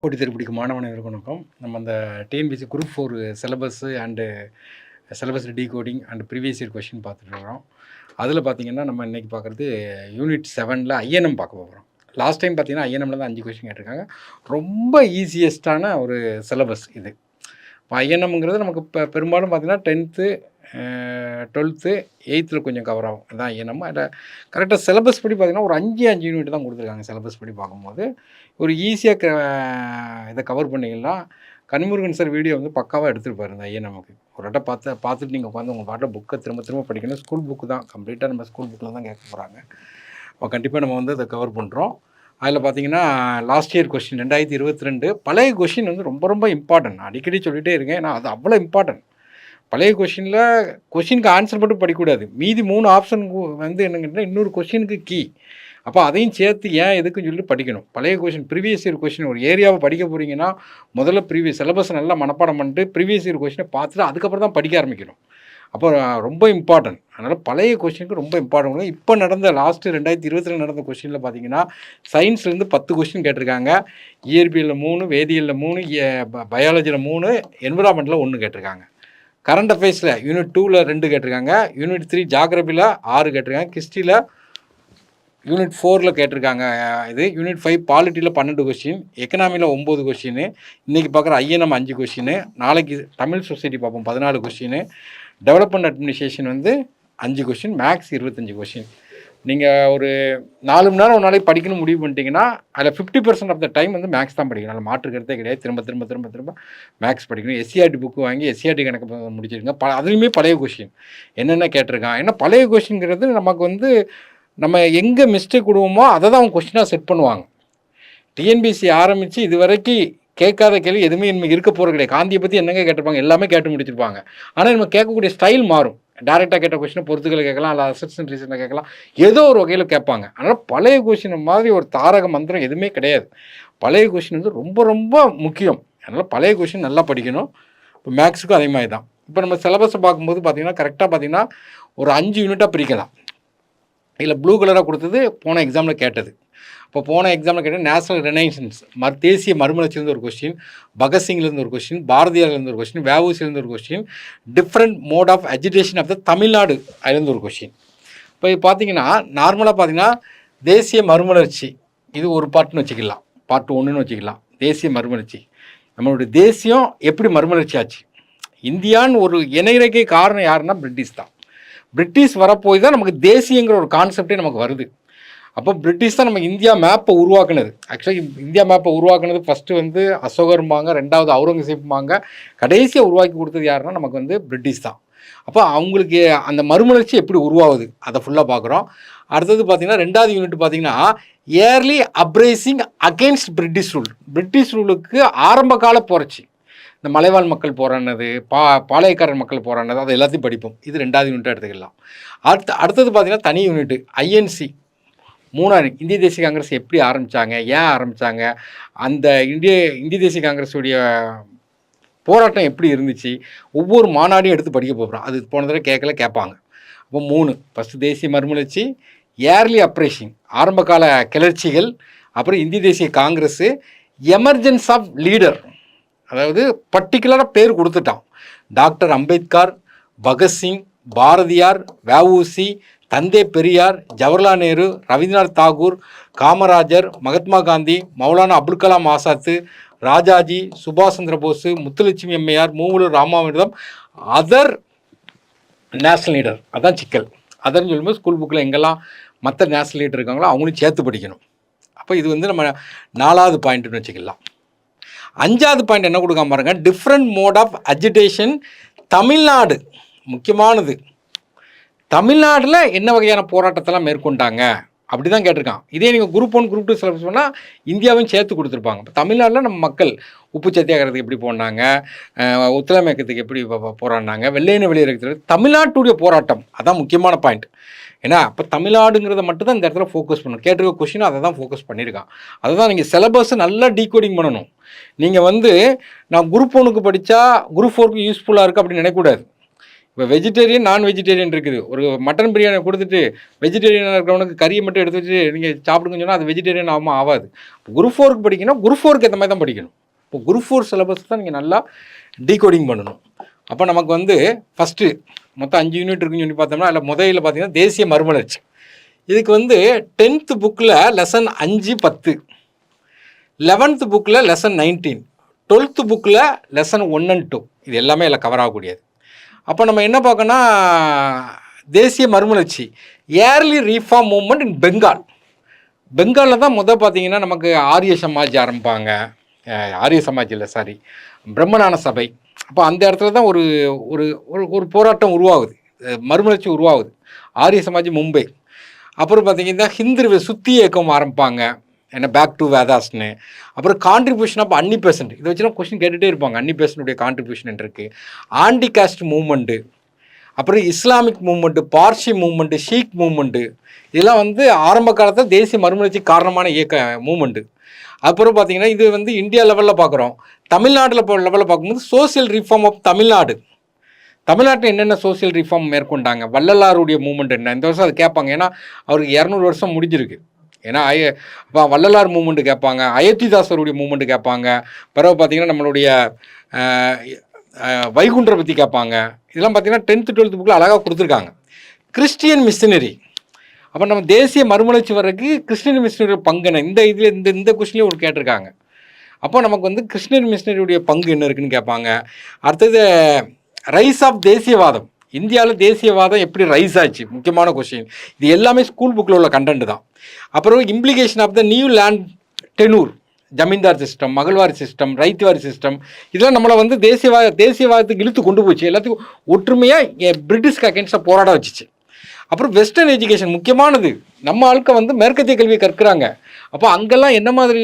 போட்டி தேர்வு பிடிக்கும் மாணவர்களுக்கு வணக்கம். நம்ம அந்த TNPSC group 4 syllabus and syllabus decoding and previous year question பார்த்துட்டு இருக்கிறோம். அதில் பார்த்தீங்கன்னா நம்ம இன்றைக்கி பார்க்குறது யூனிட் 7ல் ஐஎன்எம் பார்க்க போகிறோம். லாஸ்ட் டைம் பார்த்தீங்கன்னா ஐஎன்எம்மில் தான் 5 கொஸ்டின் கேட்டிருக்காங்க. ரொம்ப ஈஸியஸ்ட்டான ஒரு சிலபஸ் இது. இப்போ ஐஎன்எம்ங்கிறது நமக்கு இப்போ பெரும்பாலும் பார்த்தீங்கன்னா 10th 12th 8th கொஞ்சம் கவர் ஆகும். அதுதான் ஐஎன்எம். அதில் கரெக்டாக சிலபஸ் படி பார்த்தீங்கன்னா ஒரு 5 யூனிட் தான் கொடுத்துருக்காங்க. சிலபஸ் படி பார்க்கும்போது ஒரு ஈஸியாக இதை கவர் பண்ணிங்கன்னா கனிமுருகன் சார் வீடியோ வந்து பக்காவாக எடுத்துருப்பாரு இந்த ஐஎன்எம்க்கு. ஒரு வட்டம் பார்த்துட்டு நீங்கள் உட்காந்து உங்கள் பாட்டில் புக்கை திரும்ப படிக்கணும். ஸ்கூல் புக்கு தான் கம்ப்ளீட்டாக நம்ம ஸ்கூல் புக்கில் தான் கேட்க போகிறாங்க. இப்போ கண்டிப்பாக நம்ம வந்து அதை கவர் பண்ணுறோம். அதில் பார்த்தீங்கன்னா லாஸ்ட் இயர் கொஸ்டின் 2022 பழைய கொஸ்டின் வந்து ரொம்ப இம்பார்ட்டன்ட். நான் அடிக்கடி சொல்லிகிட்டே இருக்கேன். ஏன்னா அது அவ்வளோ இம்பார்ட்டன்ட். பழைய கொஸ்டினுக்கு ஆன்சர் மட்டும் படிக்கக்கூடாது. மீதி 3 ஆப்ஷன் வந்து என்னங்கன்னா இன்னொரு கொஸ்டினுக்கு கீ. அப்போ அதையும் சேர்த்து ஏன் எதுக்குன்னு சொல்லிட்டு படிக்கணும். பழைய கொஸ்டின் ப்ரீவியஸ் இயர் கொஸ்டின் ஒரு ஏரியாவை படிக்க போகிறீங்கன்னா முதல்ல ப்ரீவியஸ் சிலபஸ் நல்லா மனப்பாடம் பண்ணிட்டு ப்ரீவியஸ் இயர் கொஸ்டினை பார்த்துட்டு அதுக்கப்புறம் தான் படிக்க ஆரம்பிக்கணும். அப்போ ரொம்ப இம்பார்ட்டன்ட். அதனால் பழைய கொஸ்டினுக்கு ரொம்ப இம்பார்ட்டன்ட். இப்போ நடந்த லாஸ்ட்டு 2020 நடந்த கொஸ்டினில் பார்த்தீங்கன்னா சயின்ஸ்லேருந்து 10 கொஸ்டின் கேட்டிருக்காங்க. இயற்பியலில் 3, வேதியியலில் 3, பயாலஜியில் 3, என்விரான்மெண்ட்டில் 1 கேட்டிருக்காங்க. கரண்ட் அஃபேர்ஸில் யூனிட் 2ல் 2 கேட்டிருக்காங்க. யூனிட் 3 ஜாகிரபியில் 6 கேட்டிருக்காங்க. ஹிஸ்ட்ரியில் யூனிட் 4ல் கேட்டிருக்காங்க. இது யூனிட் 5 பாலிட்டியில் 12 கொஸ்டின், எக்கனாமியில் 9 கொஸ்டின், இன்றைக்கி பார்க்குற ஐஎன்எம் 5 கொஸ்டின், நாளைக்கு தமிழ் சொசைட்டி பார்ப்போம் 14 கொஸ்டின், டெவலப்மெண்ட் அட்மினிஸ்ட்ரேஷன் வந்து 5 கொஸ்டின், மேக்ஸ் 25 கொஸ்டின். நீங்கள் ஒரு 4 மணி நேரம் ஒரு நாளைக்கு படிக்கணும் முடிவு பண்ணிட்டீங்கன்னா அதில் 50% ஆஃப் த டைம் வந்து மேக்ஸ் தான் படிக்கணும். அதில் மாற்றுக்கிறதே கிடையாது. திரும்ப மேக்ஸ் படிக்கணும். எஸ்சிஆர்டி புக்கு வாங்கி எஸ்சிஆர்டி கணக்கு முடிச்சிருங்க. அதுலேயுமே பழைய கொஸ்டின் என்னென்ன கேட்டிருக்கான். ஏன்னா பழைய கொஸ்டின்ங்கிறது நமக்கு வந்து நம்ம எங்கே மிஸ்டேக் விடுவோமோ அதை தான் அவங்க கொஸ்டினாக செட் பண்ணுவாங்க. டிஎன்பிஎஸ்சி ஆரம்பித்து இது வரைக்கும் கேட்காத கேள்வி எதுவுமே இனிமேல் இருக்க போகிறது கிடையாது. காந்தியை பற்றி என்னங்க கேட்டிருப்பாங்க, எல்லாமே கேட்டு முடிச்சிருப்பாங்க. ஆனால் நம்ம கேட்கக்கூடிய ஸ்டைல் மாறும். டேரெக்டாக கேட்ட கொஸ்டினை பொறுத்துக்களை கேட்கலாம், இல்லை அசிஸ்டன்ட் ரீசனில் கேட்கலாம், ஏதோ ஒரு வகையில் கேட்பாங்க. அதனால் பழைய கொஸ்டின் மாதிரி ஒரு தாரக மந்திரம் எதுவுமே கிடையாது. பழைய கொஸ்டின் வந்து ரொம்ப முக்கியம். அதனால் பழைய கொஸ்டின் நல்லா படிக்கணும். இப்போ மேக்ஸுக்கும் அதே மாதிரி தான். இப்போ நம்ம சிலபஸை பார்க்கும்போது பார்த்திங்கன்னா கரெக்டாக பார்த்திங்கன்னா ஒரு 5 யூனிட்டாக பிரிக்கலாம். இதில் ப்ளூ கலராக கொடுத்தது போன எக்ஸாமில் கேட்டது. இப்போ போன எக்ஸாமில் கேட்டது நேஷனல் ரெனைசன்ஸ் தேசிய மறுமலர்ச்சியிலேருந்து ஒரு கொஸ்டின், பகத்சிங்லேருந்து ஒரு கொஸ்டின், பாரதியார்லேருந்து ஒரு கொஸ்டின், வேவூசிலேருந்து ஒரு question, different mode of education of the Tamil Nadu அதுலேருந்து ஒரு கொஸ்டின். இப்போ இது பார்த்தீங்கன்னா நார்மலாக பார்த்தீங்கன்னா தேசிய மறுமலர்ச்சி இது ஒரு பார்ட்னு வச்சுக்கலாம், பார்ட் 1ன்னு வச்சுக்கலாம். தேசிய மறுமலர்ச்சி நம்மளுடைய தேசியம் எப்படி மறுமலர்ச்சி ஆச்சு, இந்தியான்னு ஒரு இணையறைக்கை காரணம் யாருன்னா பிரிட்டிஷ் தான். பிரிட்டிஷ் வரப்போய் தான் நமக்கு தேசியங்கிற ஒரு கான்செப்டே நமக்கு வருது. அப்போ பிரிட்டிஷ் தான் நம்ம இந்தியா மேப்பை உருவாக்குனது. ஆக்சுவலி இந்தியா மேப்பை உருவாக்குனது ஃபஸ்ட்டு வந்து அசோகர்பாங்க, 2வது அவுரங்கசீப்பாங்க, கடைசியாக உருவாக்கி கொடுத்தது யாருன்னா நமக்கு வந்து பிரிட்டிஷ் தான். அப்போ அவங்களுக்கு அந்த மறுமலர்ச்சி எப்படி உருவாகுது அதை ஃபுல்லாக பார்க்குறோம். அடுத்தது பார்த்திங்கன்னா 2வது யூனிட் பார்த்திங்கன்னா early uprising against British rule. British ரூலுக்கு ஆரம்ப கால புரட்சி, இந்த மலைவாழ் மக்கள் போராடினது, பாளையக்காரர் மக்கள் போராடினது, அதை எல்லாத்தையும் படிப்போம். இது 2வது யூனிட்டாக எடுத்துக்கலாம். அடுத்தது பார்த்திங்கன்னா தனி யூனிட்டு ஐஎன்சி 3 இந்திய தேசிய காங்கிரஸ் எப்படி ஆரம்பித்தாங்க, ஏன் ஆரம்பித்தாங்க, அந்த இந்திய தேசிய காங்கிரஸுடைய போராட்டம் எப்படி இருந்துச்சு, ஒவ்வொரு மாநாடையும் எடுத்து படிக்க போகிறோம். அது போன தடவை கேட்பாங்க. அப்போ 3 ஃபஸ்ட்டு தேசிய மறுமலர்ச்சி, ஏர்லி அப்ரைசிங் ஆரம்பகால கிளர்ச்சிகள், அப்புறம் இந்திய தேசிய காங்கிரஸு, எமர்ஜென்ஸ் ஆஃப் லீடர், அதாவது பர்டிகுலராக பேர் கொடுத்துட்டான். டாக்டர் அம்பேத்கர், பகத்சிங், பாரதியார், வஉசி, தந்தை பெரியார், ஜவஹர்லால் நேரு, ரவீந்திரநாத் தாகூர், காமராஜர், மகாத்மா காந்தி, மௌலானா அபுல் கலாம் ஆசாத்து, ராஜாஜி, சுபாஷ் சந்திர போஸ், முத்துலட்சுமி அம்மையார், Moovalur Ramamirtham, other national leader. அதான் சிக்கல். அதர்னு சொல்லும்போது ஸ்கூல் புக்கில் எங்கெல்லாம் மற்ற நேஷ்னல் லீடர் இருக்காங்களோ அவங்களையும் சேர்த்து படிக்கணும். அப்போ இது வந்து நம்ம 4வது பாயிண்ட்டுன்னு வச்சுக்கலாம். 5வது பாயிண்ட் என்ன கொடுக்காம பாருங்க, different mode of agitation Tamil Nadu. முக்கியமானது, தமிழ்நாட்டில் என்ன வகையான போராட்டத்தெல்லாம் மேற்கொண்டாங்க அப்படி தான் கேட்டிருக்கான். இதே நீங்கள் குரூப் 1 குரூப் 2 சிலபஸ் பண்ணால் இந்தியாவையும் சேர்த்து கொடுத்துருப்பாங்க. இப்போ தமிழ்நாட்டில் நம்ம மக்கள் உப்பு சத்தியாகிரகத்துக்கு எப்படி போனாங்க, ஒத்துழையாமை இயக்கத்துக்கு எப்படி போராடினாங்க, வெள்ளையனை வெளியேறதுக்கு தமிழ்நாட்டுடைய போராட்டம், அதான் முக்கியமான பாயிண்ட். ஏன்னா அப்போ தமிழ்நாடுங்கிறத மட்டும் தான் இந்த இடத்துல ஃபோக்கஸ் பண்ணணும். கேட்டிருக்க கொஸ்டின் அதை தான் ஃபோக்கஸ் பண்ணியிருக்கான். அதை தான் நீங்கள் சிலபஸை நல்லா டீகோடிங் பண்ணணும். நீங்கள் வந்து நான் குரூப் 1க்கு படித்தா குரூப் 4க்கு யூஸ்ஃபுல்லாக இருக்குது அப்படின்னு நினைக்கக்கூடாது. இப்போ வெஜிடேரியன் நான் வெஜிடேரியன் இருக்குது. ஒரு மட்டன் பிரியாணி கொடுத்துட்டு வெஜிடேரியனாக இருக்கிறவனுக்கு கறியை மட்டும் எடுத்து வச்சு நீங்கள் சாப்பிடுங்கன்னு சொன்னால் அது வெஜிடேரியன் ஆகாது. குரூப் 4க்கு படிக்கணும், குரூப் 4க்கு ஏற்ற மாதிரி தான் படிக்கணும். இப்போ குரூப் 4 சிலபஸ் தான் நீங்கள் நல்லா டீகோடிங் பண்ணணும். அப்போ நமக்கு வந்து ஃபஸ்ட்டு மொத்தம் 5 யூனிட் இருக்குன்னு சொல்லி பார்த்தோம்னா அதில் முதலில் பார்த்தீங்கன்னா தேசிய மறுமலர்ச்சி. இதுக்கு வந்து 10th புக்கில் லெசன் 5, 10, 11th புக்கில் லெசன் 19, 12th புக்கில் லெசன் 1 and 2 இது எல்லாமே இதில் கவர் ஆகக்கூடியது. அப்போ நம்ம என்ன பார்க்கணும்னா தேசிய மறுமலர்ச்சி early reform movement in Bengal. பெங்காலில் தான் பார்த்தீங்கன்னா நமக்கு ஆரிய சமாஜ் ஆரம்பிப்பாங்க. ஆரிய சமாஜ் இல்லை சாரி பிரம்மஞான சபை. அப்போ அந்த இடத்துல தான் ஒரு ஒரு ஒரு போராட்டம் உருவாகுது, மறுமலர்ச்சி உருவாகுது. ஆரிய சமாஜ் மும்பை. அப்புறம் பார்த்தீங்கன்னா ஹிந்து சுத்தி இயக்கம் ஆரம்பிப்பாங்க, என்ன பேக் டு வேதாஸ்னு. அப்புறம் கான்ட்ரிபியூஷன் ஆஃப் அன்னி பெசன்ட், இதை வச்சுனா கொஸ்டின் கேட்டுகிட்டே இருப்பாங்க. அன்னி பெசன்ட்டுடைய கான்ட்ரிபியூஷன் இருக்குது. ஆன்டி காஸ்ட் மூவ்மெண்ட்டு, அப்புறம் Islamic movement, Parsi movement, seekh movement, இதெல்லாம் வந்து ஆரம்ப காலத்தில் தேசிய மறுமலர்ச்சி காரணமான இயக்க மூவ்மெண்ட்டு. அப்புறம் பார்த்தீங்கன்னா இது வந்து இந்தியா லெவலில் பார்க்குறோம். தமிழ்நாட்டில் லெவலில் பார்க்கும்போது சோசியல் ரிஃபார்ம் ஆஃப் தமிழ்நாடு. தமிழ்நாட்டில் என்னென்ன சோசியல் ரிஃபார்ம் மேற்கொண்டாங்க, வள்ளலாருடைய மூவ்மெண்ட் என்ன, இந்த வருஷம் அது கேட்பாங்க. ஏன்னா அவருக்கு 200 வருஷம் முடிஞ்சிருக்கு. ஏன்னா இப்போ வள்ளலார் மூவ்மெண்ட்டு கேட்பாங்க, அயோத்திதாசருடைய மூவ்மெண்ட்டு கேட்பாங்க. பிறகு பார்த்தீங்கன்னா நம்மளுடைய வைகுண்டரை பற்றி கேட்பாங்க. இதெல்லாம் பார்த்தீங்கன்னா 10th 12th புக்கில் அழகாக கொடுத்துருக்காங்க. Christian missionary. அப்போ நம்ம தேசிய மறுமலர்ச்சி வர்றதுக்கு கிறிஸ்டியன் மிஷினரி பங்கு என்ன, இந்த இதில் இந்த கொஸ்டின்லேயும் ஒரு கேட்டிருக்காங்க. அப்போ நமக்கு வந்து கிறிஸ்டியன் மிஷினரியுடைய பங்கு என்ன இருக்குதுன்னு கேட்பாங்க. அடுத்தது ரைஸ் ஆஃப் தேசியவாதம். இந்தியாவில் தேசியவாதம் எப்படி ரைஸ் ஆச்சு, முக்கியமான கொஸ்டின். இது எல்லாமே ஸ்கூல் புக்கில் உள்ள கண்டென்ட் தான். அப்புறம் implication of the new land tenure, zamindar system, mahalwari system, ryotwari system, இதெல்லாம் நம்மளை வந்து தேசியவாதத்துக்கு இழுத்து கொண்டு போச்சு. எல்லாத்துக்கும் ஒற்றுமையாக பிரிட்டிஷ்க்கு அகேன்ஸ்டாக போராட வச்சிச்சு. அப்புறம் வெஸ்டர்ன் எஜுகேஷன் முக்கியமானது. நம்ம ஆட்கள் வந்து மேற்கத்திய கல்வியை கற்கிறாங்க. அப்போ அங்கெல்லாம் என்ன மாதிரி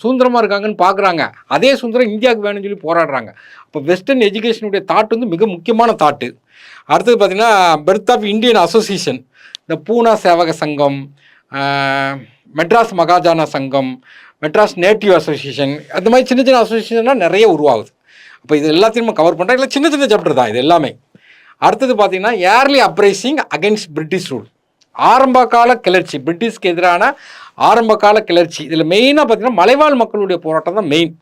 சுதந்திரமாக இருக்காங்கன்னு பார்க்குறாங்க. அதே சுதந்திரம் இந்தியாவுக்கு வேணும்னு சொல்லி போராடுறாங்க. அப்போ வெஸ்டர்ன் எஜுகேஷனுடைய தாட் வந்து மிக முக்கியமான தாட்டு. அடுத்தது பார்த்திங்கன்னா பெர்த் ஆஃப் இந்தியன் அசோசியேஷன், இந்த பூனா சேவக சங்கம், மெட்ராஸ் மகாஜானா சங்கம், மெட்ராஸ் நேட்டிவ் அசோசியேஷன், அந்த மாதிரி சின்ன சின்ன அசோசியேஷன்லாம் நிறைய உருவாகுது. அப்போ இது எல்லாத்தையும் நம்ம கவர் பண்ணுறோம். இல்லை சின்ன சின்ன சாப்டர் தான் இது எல்லாமே. அடுத்தது பார்த்திங்கன்னா early uprising against British rule, ஆரம்ப கால கிளர்ச்சி, பிரிட்டிஷ்க்கு எதிரான ஆரம்ப கால கிளர்ச்சி. இதில் மெயினாக பார்த்திங்கன்னா மலைவாழ் மக்களுடைய போராட்டம் தான் மெயின்.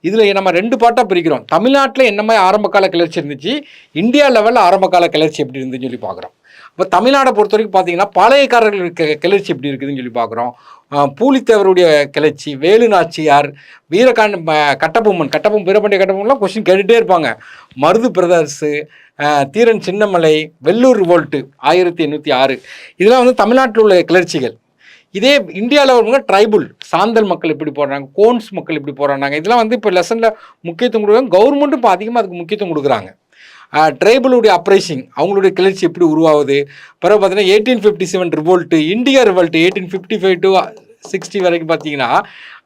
இதில் நம்ம 2 பார்ட்டாக பிரிக்கிறோம். தமிழ்நாட்டில் என்ன மாதிரி ஆரம்ப கால கிளர்ச்சி இருந்துச்சு, இந்தியா லெவலில் ஆரம்ப கால கிளர்ச்சி எப்படி இருந்துன்னு சொல்லி பார்க்குறோம். இப்போ தமிழ்நாடை பொறுத்த வரைக்கும் பார்த்திங்கன்னா பாளையக்காரர்களுக்கு கிளர்ச்சி எப்படி இருக்குதுன்னு சொல்லி பார்க்குறோம். பூலித்தேவருடைய கிளர்ச்சி, வேலு நாச்சியார், கட்டபொம்மன் வீரபாண்டிய கட்டபொம்மன்லாம் கொஸ்டின் கேட்டுகிட்டே இருப்பாங்க. மருது பிரதர்ஸு, தீரன் சின்னமலை, வெள்ளூர் ரிவோல்ட்டு 1806, இதெல்லாம் வந்து தமிழ்நாட்டில் உள்ள கிளர்ச்சிகள். இதே இந்தியாவில் வருவாங்க ட்ரைபுல், சாந்தல் மக்கள் எப்படி போடுறாங்க, கோன்ஸ் மக்கள் எப்படி போடுறாங்க, இதெல்லாம் வந்து இப்போ லெசனில் முக்கியத்துவம் கொடுக்குறாங்க. கவர்மெண்ட்டும் இப்போ அதிகமாக அதுக்கு முக்கியத்துவம் கொடுக்குறாங்க. ட்ரைபலுடைய அப்ரைசிங், அவங்களுடைய கிளர்ச்சி எப்படி உருவாகுது. பிறகு பார்த்தீங்கன்னா 1857 ரிவோல்ட்டு, இண்டியா ரிவோல்ட்டு 1855 to 60 வரைக்கும் பார்த்தீங்கன்னா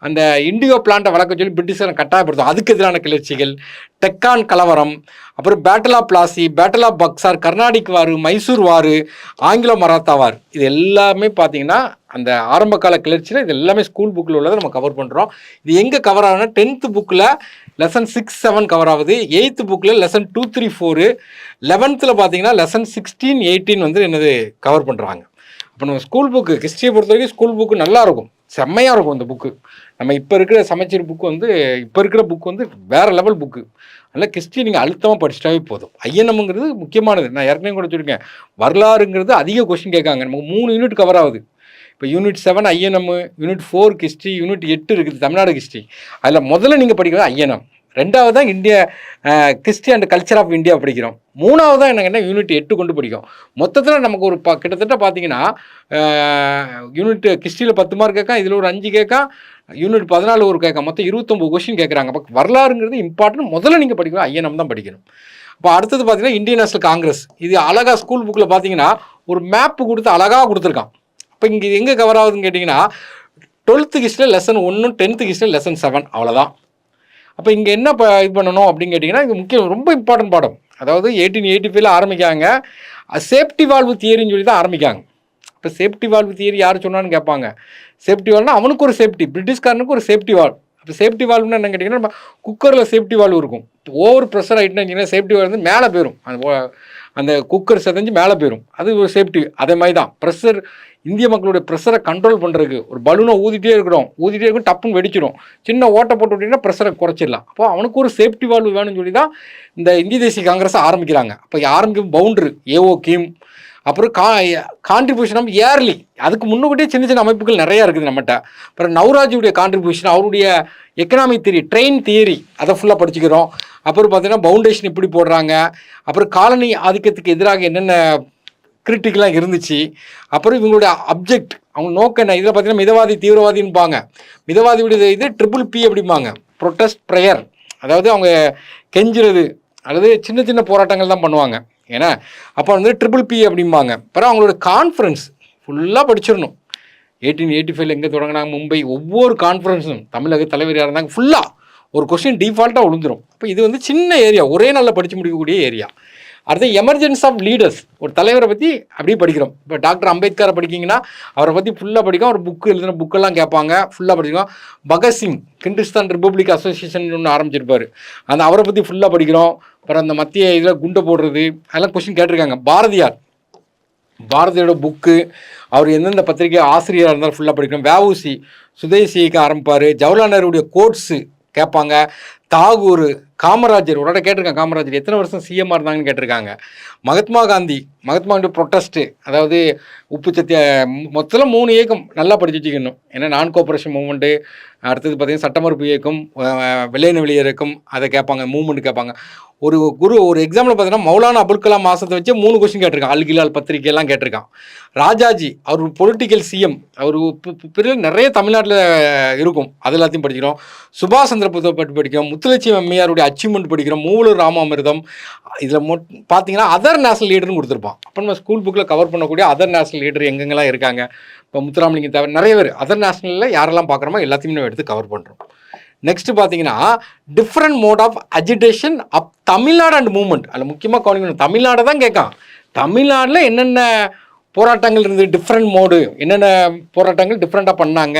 அந்த இண்டிகோ பிளான்ட்டை வளர்க்க சொல்லி பிரிட்டிஷரை கட்டாயப்படுத்தும், அதுக்கு எதிரான கிளர்ச்சிகள். டெக்கான் கலவரம், அப்புறம் battle of Plassey, battle of Buxar, Carnatic war, Mysore war, Anglo Maratha war, இது எல்லாமே பார்த்தீங்கன்னா அந்த ஆரம்ப கால கிளர்ச்சியில் இது எல்லாமே ஸ்கூல் புக்கில் உள்ளதை நம்ம கவர் பண்ணுறோம். இது எங்கே கவர் ஆகுதுன்னா 10th புக்கில் லெசன் 6, 7 கவர் ஆகுது. 8th புக்கில் லெசன் 2, 3, 4, 11th பார்த்தீங்கன்னா லெசன் 16, 18 வந்து என்னது கவர் பண்ணுறாங்க. இப்போ நம்ம ஸ்கூல் புக்கு ஹிஸ்ட்ரியை பொறுத்த வரைக்கும் ஸ்கூல் புக்கு நல்லாயிருக்கும், செம்மையாக இருக்கும் இந்த புக்கு. நம்ம இப்போ இருக்கிற சமச்சீர் புக்கு வந்து இப்போ இருக்கிற புக்கு வந்து வேறு லெவல் புக்கு. அதனால் ஹிஸ்ட்ரி நீங்கள் அழுத்தமாக படிச்சிட்டாவே போதும். ஐஎன்எம்ங்கிறது முக்கியமானது. நான் ஏற்கனவே கூட சொல்லியிருக்கேன், வரலாறுங்கிறது அதிக கொஸ்டின் கேட்காங்க. நமக்கு 3 யூனிட் கவர் ஆகுது. இப்போ unit 7 INM, unit 4 history, unit 8 இருக்குது தமிழ்நாடு ஹிஸ்ட்ரி. அதில் முதல்ல நீங்கள் படிக்கிறது ஐஎன்எம், 2வது தான் India history and culture of India படிக்கிறோம், 3வது தான் என்ன யூனிட் 8 கொண்டு படிக்கும். மொத்தத்தில் நமக்கு ஒரு கிட்டத்தட்ட பார்த்தீங்கன்னா யூனிட் ஹிஸ்ட்ரியில் 10 மார்க் கேட்கான், இதில் ஒரு 5 கேட்கான், யூனிட் 14 ஒரு கேட்கான், மொத்தம் 29 கொஸ்டின் கேட்குறாங்க. அப்போ வரலாறுங்கிறது இம்பார்ட்டன்ட், முதல்ல நீங்கள் படிக்கணும் ஐஎன்எம் தான் படிக்கணும். இப்போ அடுத்தது பார்த்தீங்கன்னா இந்தியன் நேஷனல் காங்கிரஸ். இது அழகாக ஸ்கூல் புக்கில் பார்த்தீங்கன்னா ஒரு மேப்பு கொடுத்து அழகாக கொடுத்துருக்கான். இப்போ இங்கே எங்கே கவர் ஆகுதுன்னு கேட்டிங்கன்னா 12th ஹிஸ்ட்ரியில் லெசன் 1, 10th ஹிஸ்ட்ரியில் லெசன் 7, அவ்வளோதான். அப்போ இங்கே என்ன இது பண்ணணும் அப்படின்னு கேட்டிங்கன்னா இது முக்கியம், ரொம்ப இம்பார்ட்டன்ட் பாடம். அதாவது 1885 ஆரம்பிக்காங்க, சேஃப்டி வால்வு தியரின்னு சொல்லி தான் ஆரம்பிக்காங்க. இப்போ சேஃப்டி வால்வு தியரி யார் சொன்னான்னு கேட்பாங்க. சேஃப்டி வால்வ்னா அவனுக்கு ஒரு சேஃப்டி, பிரிட்டிஷ்காரனுக்கு ஒரு சேஃப்டி வால்வ். அப்போ சேஃப்டி வால்வ்னா என்ன கேட்டிங்கன்னா நம்ம குக்கரில் சேஃப்டி வால்வ் இருக்கும், ஓவர் ப்ரெஷர் ஆகிட்டுன்னு வச்சிங்கன்னா சேஃப்டி வந்து மேலே போயிடும். அந்த குக்கர் செதஞ்சு மேலே போயிடும். அது ஒரு சேஃப்டி. அதே மாதிரி தான் ப்ரெஷர், இந்திய மக்களுடைய ப்ரெஷரை கண்ட்ரோல் பண்ணுறதுக்கு ஒரு பலூனை ஊதிட்டே இருக்கும் டப்புன்னு வெடிச்சிடும். சின்ன ஓட்டை போட்டு விட்டிங்கன்னா ப்ரெஷரை குறைச்சிடலாம். அப்போ அவனுக்கு ஒரு சேஃப்டி வால்வு வேணும்னு சொல்லி தான் இந்த இந்திய தேசிய காங்கிரஸை ஆரம்பிக்கிறாங்க. அப்போ ஆரம்பிக்கும் பவுண்டரி ஏஓ கீம், அப்புறம் கான்ட்ரிபியூஷன் ஆஃப் இயர்லி, அதுக்கு முன்னுக்கூட்டியே சின்ன சின்ன அமைப்புகள் நிறையா இருக்குது நம்மகிட்ட. அப்புறம் நவராஜுடைய கான்ட்ரிபியூஷன், அவருடைய எக்கனாமிக் தியரி, ட்ரெயின் தியரி, அதை ஃபுல்லாக படிச்சுக்கிறோம். அப்புறம் பார்த்தீங்கன்னா பவுண்டேஷன் எப்படி போடுறாங்க, அப்புறம் காலனி ஆதிக்கத்துக்கு எதிராக என்னென்ன கிரிட்டிக்கெலாம் இருந்துச்சு, அப்புறம் இவங்களுடைய அப்ஜெக்ட், அவங்க நோக்கம் என்ன. இதில் பார்த்தீங்கன்னா மிதவாதி தீவிரவாதின்பாங்க. மிதவாதியுடைய இது PPP அப்படிம்பாங்க, ப்ரொட்டஸ்ட் ப்ரேயர், அதாவது அவங்க கெஞ்சுறது அல்லது சின்ன சின்ன போராட்டங்கள் தான் பண்ணுவாங்க. ஏன்னா அப்போ வந்து PPP அப்படிம்பாங்க. அப்புறம் அவங்களோட கான்ஃபரன்ஸ் ஃபுல்லாக படிச்சிடணும். 1885 எங்கே தொடங்கினாங்க, மும்பை, ஒவ்வொரு கான்ஃபரன்ஸும் தமிழக தலைவர் யார் இருந்தாங்க ஃபுல்லாக ஒரு கொஸ்டின் டிஃபால்ட்டாக விழுந்துடும். அப்போ இது வந்து சின்ன ஏரியா, ஒரே நாளில் படித்து முடிக்கக்கூடிய ஏரியா. அடுத்து எமர்ஜென்ஸ் ஆஃப் லீடர்ஸ், ஒரு தலைவரை பற்றி அப்படியே படிக்கிறோம். இப்போ டாக்டர் அம்பேத்கரை படிக்கிங்கன்னா அவரை பற்றி ஃபுல்லாக படிக்கும். அவர் புக்கு எழுதின புக்கெல்லாம் கேட்பாங்க, ஃபுல்லாக படிக்கிறோம். பகத்சிங், கிர்கிஸ்தான் ரிப்பப்ளிக் அசோசியேஷன் ஒன்று ஆரம்பிச்சிருப்பார், அந்த அவரை பற்றி ஃபுல்லாக படிக்கிறோம். அப்புறம் அந்த மத்திய இதில் குண்டை போடுறது அதெல்லாம் கொஸ்டின் கேட்டிருக்காங்க. பாரதியோட புக்கு, அவர் எந்தெந்த பத்திரிகை ஆசிரியராக இருந்தாலும் ஃபுல்லாக படிக்கணும். வஉசி சுதேசி இயக்கம் ஆரம்பிப்பார். ஜவஹர்லால் நேருடைய கோட்ஸு கேட்பாங்க. தாகூர், காமராஜர், ஒரு கேட்டிருக்காங்க, காமராஜர் எத்தனை வருஷம் சிஎம்மாக இருந்தாங்கன்னு கேட்டிருக்காங்க. மகாத்மா காந்தி ப்ரொட்டஸ்ட்டு, அதாவது உப்பு சத்திய, மொத்தத்தில் 3 இயக்கம் நல்லா படிச்சு வச்சுக்கணும். ஏன்னா நான் கோஆப்ரேஷன் மூவ்மெண்ட்டு, அடுத்தது பார்த்திங்கன்னா சட்ட மறுப்பு இயக்கம், வெள்ளையன வெளியேறு இயக்கம், அதை கேட்பாங்க, மூவ்மெண்ட் கேட்பாங்க. ஒரு எக்ஸாம்பிள் பார்த்தீங்கன்னா மௌலானா அபுல் கலாம் மாதத்தை வச்சு 3 கொஸ்டின் கேட்டிருக்கான். அல்கிலால் பத்திரிகையெல்லாம் கேட்டிருக்கான். ராஜாஜி, அவர் பொலிட்டிக்கல் சிஎம், அவர் பிறகு நிறைய தமிழ்நாட்டில் இருக்கும், அது எல்லாத்தையும் படிக்கிறோம். சுபாஷ் சந்திர போஸை பற்றி படிக்கிறோம். முத்துலட்சுமி அம்மையாருடைய அச்சீவ்மெண்ட் படிக்கிறோம். மூவலூர் ராமாமிர்தம். இதில் பார்த்தீங்கன்னா அதர் நேஷனல் லீடர்னு கொடுத்துருப்பான். அப்போ நம்ம ஸ்கூல் புக்கில் கவர் பண்ணக்கூடிய அதர் நேஷனல் லீடர் எங்கெங்கெல்லாம் இருக்காங்க. இப்போ முத்துராமலிங்கம் தவிர நிறைய பேர் அதர் நேஷனலில் யாரெல்லாம் பார்க்குறோமோ எல்லாத்தையுமே நம்ம எடுத்து கவர் பண்ணுறோம். நெக்ஸ்ட் பார்த்தீங்கன்னா different mode of agitation of Tamil Nadu and movement. அதில் முக்கியமாக கவனிக்கணும், தமிழ்நாடு தான் கேட்கான். தமிழ்நாட்டில் என்னென்ன போராட்டங்கள் இருந்தது, டிஃப்ரெண்ட் மோடு, என்னென்ன போராட்டங்கள் டிஃப்ரெண்ட்டாக பண்ணாங்க,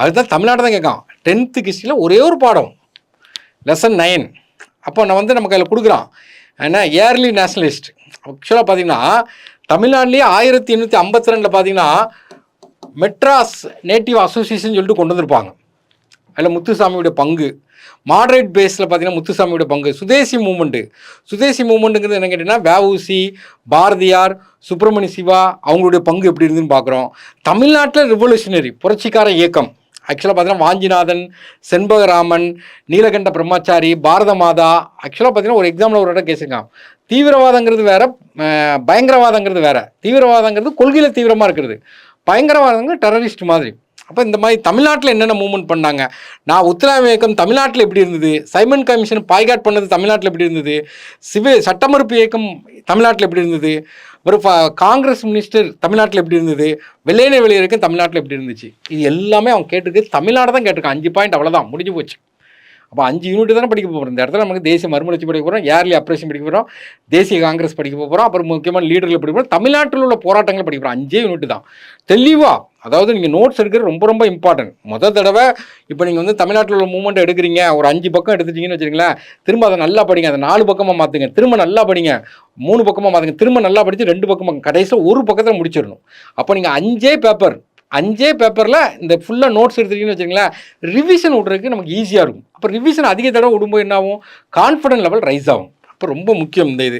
அதுதான் தமிழ்நாடு தான் கேட்கான். 10th ஹிஸ்ட்ரியில் ஒரே ஒரு பாடம், லெசன் 9. அப்போ நான் வந்து நமக்கு அதில் கொடுக்குறான் ஏன்னா ஏர்லி நேஷனலிஸ்ட். ஆக்சுவலாக பார்த்தீங்கன்னா தமிழ்நாட்டிலேயே 1852 பார்த்தீங்கன்னா மெட்ராஸ் நேட்டிவ் அசோசியேஷன் சொல்லிட்டு கொண்டு வந்திருப்பாங்க. அதில் முத்துசாமியோட பங்கு, மாடரேட் பேஸில் பார்த்தீங்கன்னா முத்துசாமியோட பங்கு. சுதேசி மூமெண்ட்டுங்கிறது என்ன கேட்டிங்கன்னா வஉசி, பாரதியார், சுப்பிரமணிய சிவா அவங்களுடைய பங்கு எப்படி இருந்துன்னு பார்க்குறோம். தமிழ்நாட்டில் ரிவல்யூஷனரி புரட்சிக்கார இயக்கம் ஆக்சுவலாக பார்த்தீங்கன்னா வாஞ்சிநாதன், செண்பகராமன், நீலகண்ட பிரம்மச்சாரி, பாரத மாதா. ஆக்சுவலாக பார்த்தீங்கன்னா ஒரு எக்ஸாம்பிள் ஒரு இடம் கேசிருக்கான். தீவிரவாதங்கிறது வேறு, பயங்கரவாதங்கிறது வேறு. தீவிரவாதங்கிறது கொள்கையில் தீவிரமாக இருக்கிறது, பயங்கரவாதங்கிறது டெரரிஸ்ட் மாதிரி. அப்போ இந்த மாதிரி தமிழ்நாட்டில் என்னென்ன மூவ்மெண்ட் பண்ணாங்க, நான் ஒத்துழையாமை இயக்கம் தமிழ்நாட்டில் எப்படி இருந்தது, சைமன் கமிஷன் பாய்காட் பண்ணது தமிழ்நாட்டில் எப்படி இருந்தது, சட்ட மறுப்பு இயக்கம் தமிழ்நாட்டில் எப்படி இருந்தது, ஒரு காங்கிரஸ் மினிஸ்டர் தமிழ்நாட்டில் எப்படி இருந்தது, வெள்ளையன வெளியேறு இயக்கம் தமிழ்நாட்டில் எப்படி இருந்துச்சு, இது எல்லாமே அவங்க கேட்டிருக்கு. தமிழ்நாடு தான் கேட்டிருக்கான். 5 பாயிண்ட், அவ்வளோதான், முடிஞ்சு போச்சு. அப்போ 5 யூனிட் தானே படிக்க போகிறோம். இந்த இடத்துல நமக்கு தேசிய மறுமலர்ச்சி படிக்க போகிறோம், ஏர்லி அப்ரேஷன் படிக்க போகிறோம், தேசிய காங்கிரஸ் படிக்க போகிறோம், அப்புறம் முக்கியமான லீடர்கள் படிக்க போகிறோம், தமிழ்நாட்டில் உள்ள போராட்டங்கள் படிக்க போகிறோம். 5 யூனிட் தான் தெளிவாக. அதாவது நீங்கள் நோட்ஸ் எடுக்கிறது ரொம்ப ரொம்ப இம்பார்ட்டன்ட். முதல் தடவை இப்போ நீங்கள் வந்து தமிழ்நாட்டில் உள்ள மூவ்மெண்ட் எடுக்கிறீங்க, ஒரு 5 பக்கம் எடுத்துட்டீங்கன்னு வச்சுருங்களேன், திரும்ப அதை நல்லா படிங்க, அதை 4 பக்கமாக மாற்றுங்க, திரும்ப நல்லா படிங்க, 3 பக்கமாக மாற்றுங்க, திரும்ப நல்லா படித்து 2 பக்கமாக, கடைசியில் ஒரு பக்கத்தில் முடிச்சிடணும். அப்போ நீங்கள் 5 பேப்பரில் இந்த ஃபுல்லாக நோட்ஸ் எடுத்துக்கிட்டீங்கன்னு வச்சுங்களேன், ரிவிஷன் விட்றதுக்கு நமக்கு ஈஸியாக இருக்கும். அப்போ ரிவிஷன் அதிக தடவை விடும்போது என்ன ஆகும், கான்ஃபிடன்ட் லெவல் ரைஸ் ஆகும். அப்போ ரொம்ப முக்கியம் இந்த இது.